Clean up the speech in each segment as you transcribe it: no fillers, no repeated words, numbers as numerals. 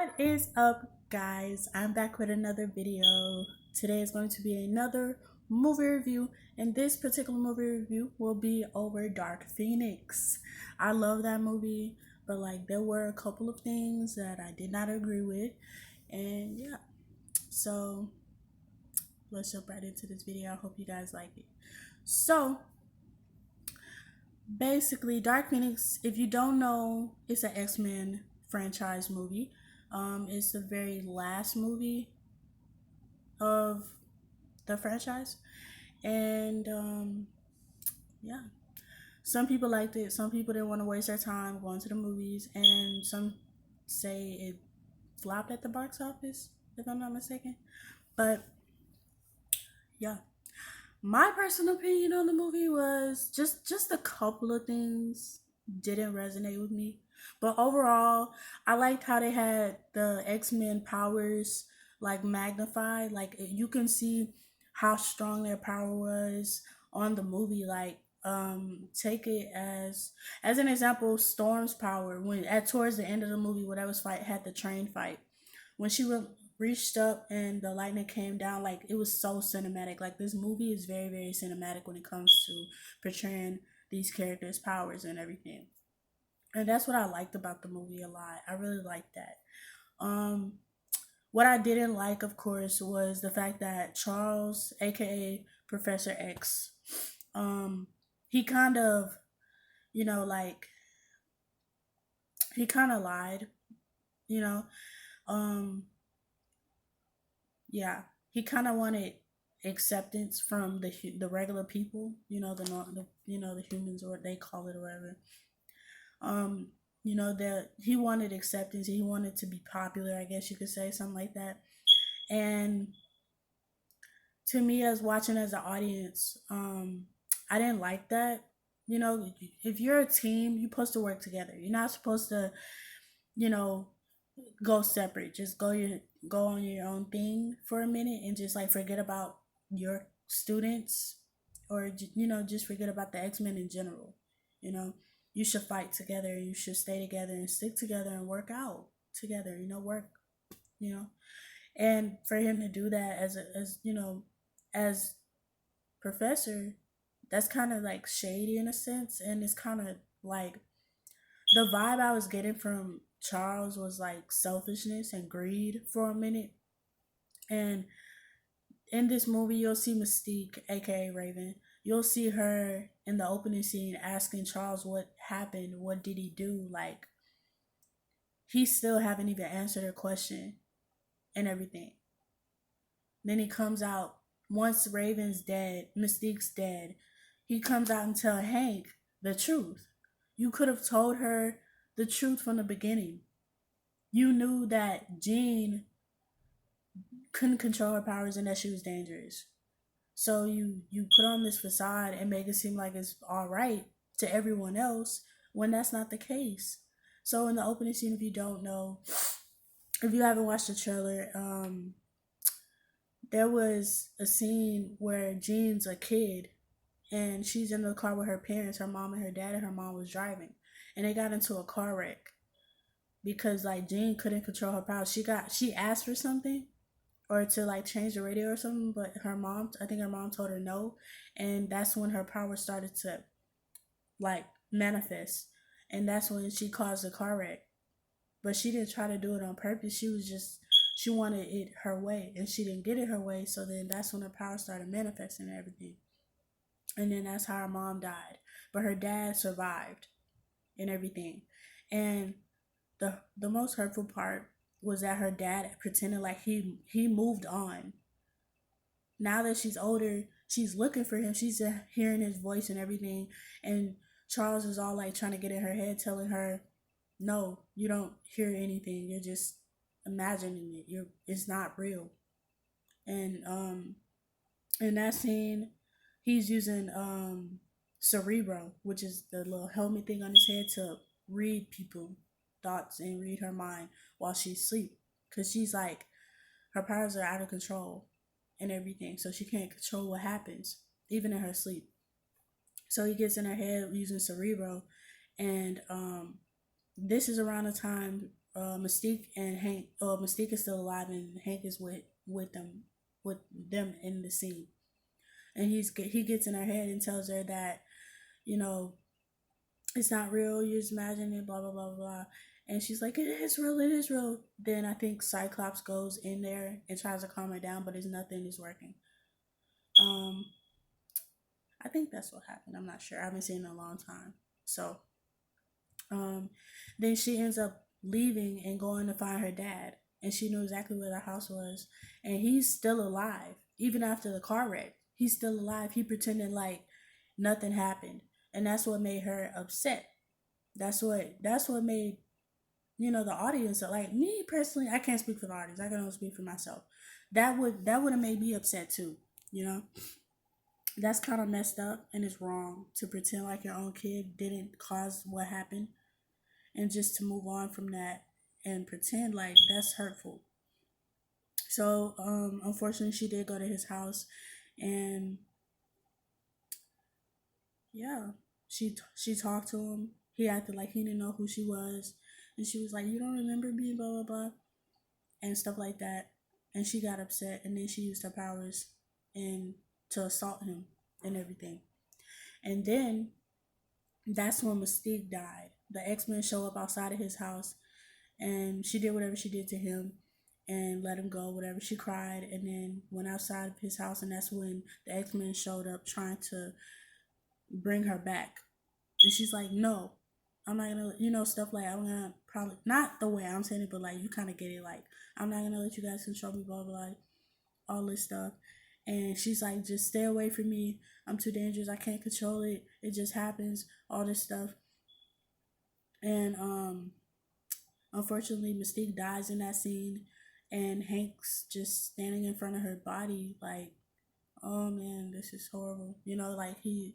What is up, guys? I'm back with another video. Today is going to be another movie review, and this particular movie review will be over Dark Phoenix. I love that movie, but like there were a couple of things that I did not agree with, and yeah, so let's jump right into this video. I hope you guys like it. So basically, Dark Phoenix, if you don't know, it's an X-Men franchise movie. It's the very last movie of the franchise, and yeah, some people liked it. Some people didn't want to waste their time going to the movies, and some say it flopped at the box office, if I'm not mistaken. But yeah, my personal opinion on the movie was just a couple of things didn't resonate with me, but overall I liked how they had the X-Men powers like magnified. Like you can see how strong their power was on the movie. Like take it as an example, Storm's power when at towards the end of the movie, whatever fight had the train fight, when she reached up and the lightning came down, like it was so cinematic. Like this movie is very very cinematic when it comes to portraying these characters powers and everything, and that's what I liked about the movie a lot. I really liked that. um what I didn't like, of course, was the fact that Charles, aka Professor X, um he kind of, like he kind of lied, you know. um yeah, he kind of wanted acceptance from the regular people, the humans, or what they call it or whatever. um that he wanted acceptance, he wanted to be popular, I guess you could say, something like that. And to me, as watching as an audience, I didn't like that. If you're a team, you're supposed to work together. You're not supposed to, you know go separate. Just go on your own thing for a minute and just like forget about your students, or just forget about the X-Men in general. You know, you should fight together. You should stay together and stick together and work out together. Work. You know, and for him to do that as professor, that's kind of like shady in a sense, and it's kind of like the vibe I was getting from Charles was like selfishness and greed for a minute. And in this movie, you'll see Mystique, aka Raven. You'll see her in the opening scene asking Charles what happened, what did he do? Like, he still haven't even answered her question and everything. Then he comes out once Raven's dead, Mystique's dead. He comes out and tell Hank the truth. You could have told her the truth from the beginning. You knew that Jean couldn't control her powers and that she was dangerous. So you put on this facade and make it seem like it's all right to everyone else when that's not the case. So in the opening scene, if you don't know, if you haven't watched the trailer, there was a scene where Jean's a kid and she's in the car with her parents, her mom and her dad, and her mom was driving, and they got into a car wreck because like Jean couldn't control her powers. She asked for something or to like change the radio or something, but I think her mom told her no, and that's when her power started to like manifest, and that's when she caused the car wreck. But she didn't try to do it on purpose. She wanted it her way, and she didn't get it her way. So then that's when her power started manifesting and everything, and then that's how her mom died. But her dad survived and everything, and the most hurtful part was that her dad pretended like he moved on. Now that she's older, she's looking for him. She's hearing his voice and everything. And Charles is all like trying to get in her head, telling her, "No, you don't hear anything. You're just imagining it. It's not real." And in that scene, he's using Cerebro, which is the little helmet thing on his head, to read people thoughts and read her mind while she's asleep, because she's like, her powers are out of control and everything, so she can't control what happens even in her sleep. So he gets in her head using Cerebro, and this is around the time Mystique and Hank. Mystique is still alive, and Hank is with them in the scene. And he gets in her head and tells her that, you know, it's not real. You're just imagining it. Blah blah blah blah. And she's like, it is real. It is real. Then I think Cyclops goes in there and tries to calm her down, but it's nothing is working. Um, I think that's what happened. I'm not sure. I haven't seen it in a long time. So Um, then she ends up leaving and going to find her dad, and she knew exactly where the house was, and he's still alive even after the car wreck. He's still alive. He pretended like nothing happened, and that's what made her upset. That's what made the audience, like me personally. I can't speak for the audience. I can only speak for myself. That would have made me upset too. You know, that's kind of messed up, and it's wrong to pretend like your own kid didn't cause what happened, and just to move on from that and pretend like that's hurtful. So unfortunately she did go to his house, and yeah, she talked to him. He acted like he didn't know who she was, and she was like, you don't remember me, blah blah blah, and stuff like that. And she got upset, and then she used her powers and to assault him and everything. And then that's when Mystique died. The X-Men show up outside of his house, and she did whatever she did to him and let him go, whatever. She cried and then went outside of his house, and that's when the X-Men showed up trying to bring her back. And she's like, no, I'm not gonna, stuff like, I'm gonna probably, not the way I'm saying it, but like, you kind of get it, like, I'm not gonna let you guys control me, blah blah blah, all this stuff. And she's like, just stay away from me, I'm too dangerous, I can't control it, it just happens, all this stuff. And unfortunately, Mystique dies in that scene, and Hank's just standing in front of her body, like, oh man, this is horrible. Like he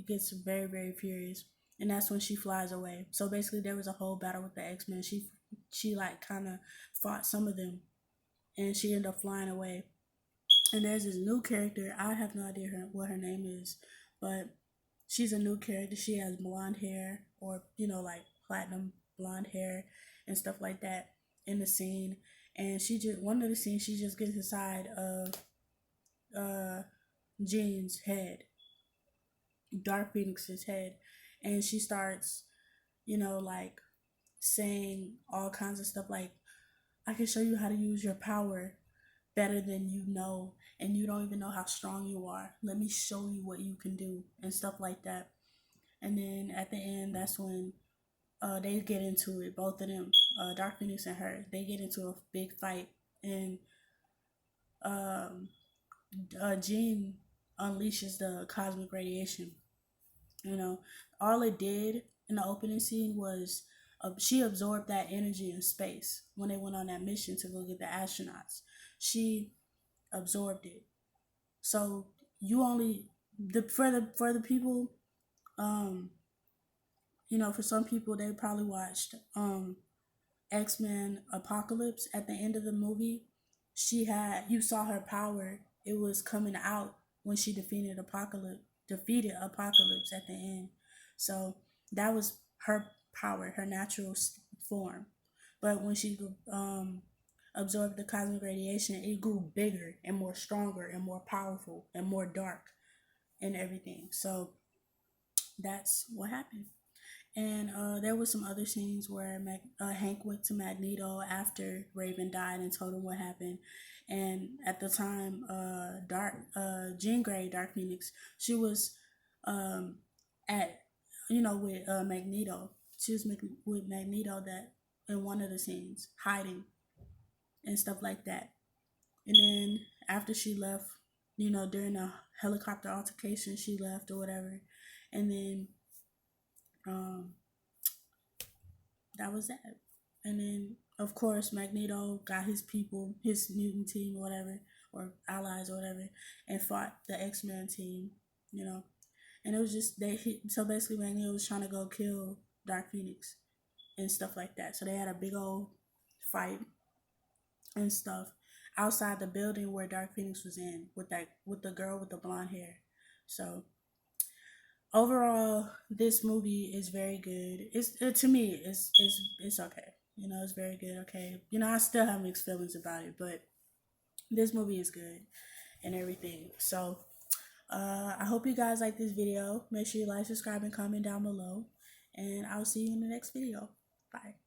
gets very very furious, and that's when she flies away. So basically, there was a whole battle with the X-Men. She like kind of fought some of them, and she ended up flying away. And there's this new character. I have no idea what her name is, but she's a new character. She has blonde hair, or like platinum blonde hair and stuff like that in the scene. And she just one of the scenes, she just gets inside of uh Jean's head, Dark Phoenix's head, and she starts, like saying all kinds of stuff like, I can show you how to use your power better than you know, and you don't even know how strong you are. Let me show you what you can do, and stuff like that. And then at the end, that's when they get into it. Both of them, Dark Phoenix and her, they get into a big fight, and um, Jean unleashes the cosmic radiation. You know, all it did in the opening scene was she absorbed that energy in space when they went on that mission to go get the astronauts. She absorbed it. So you only for the people, um, for some people they probably watched X-Men Apocalypse. At the end of the movie, you saw her power. It was coming out when she defeated Apocalypse at the end. So that was her power, her natural form. But when she absorbed the cosmic radiation, it grew bigger and more stronger and more powerful and more dark and everything. So that's what happened. And there was some other scenes where Hank went to Magneto after Raven died and told him what happened. And at the time, Jean Grey, Dark Phoenix, she was um, at with Magneto. She was with Magneto that in one of the scenes, hiding and stuff like that. And then after she left, during a helicopter altercation, she left or whatever. And then um, that was that. And then, of course, Magneto got his people, his mutant team or whatever, or allies or whatever, and fought the X-Men team, you know. And it was just, so basically Magneto was trying to go kill Dark Phoenix and stuff like that. So they had a big old fight and stuff outside the building where Dark Phoenix was in with the girl with the blonde hair. So overall, this movie is very good. To me, it's okay. You know, it's very good. Okay, you know, I still have mixed feelings about it, but this movie is good and everything. So I hope you guys like this video. Make sure you like, subscribe, and comment down below. And I'll see you in the next video. Bye.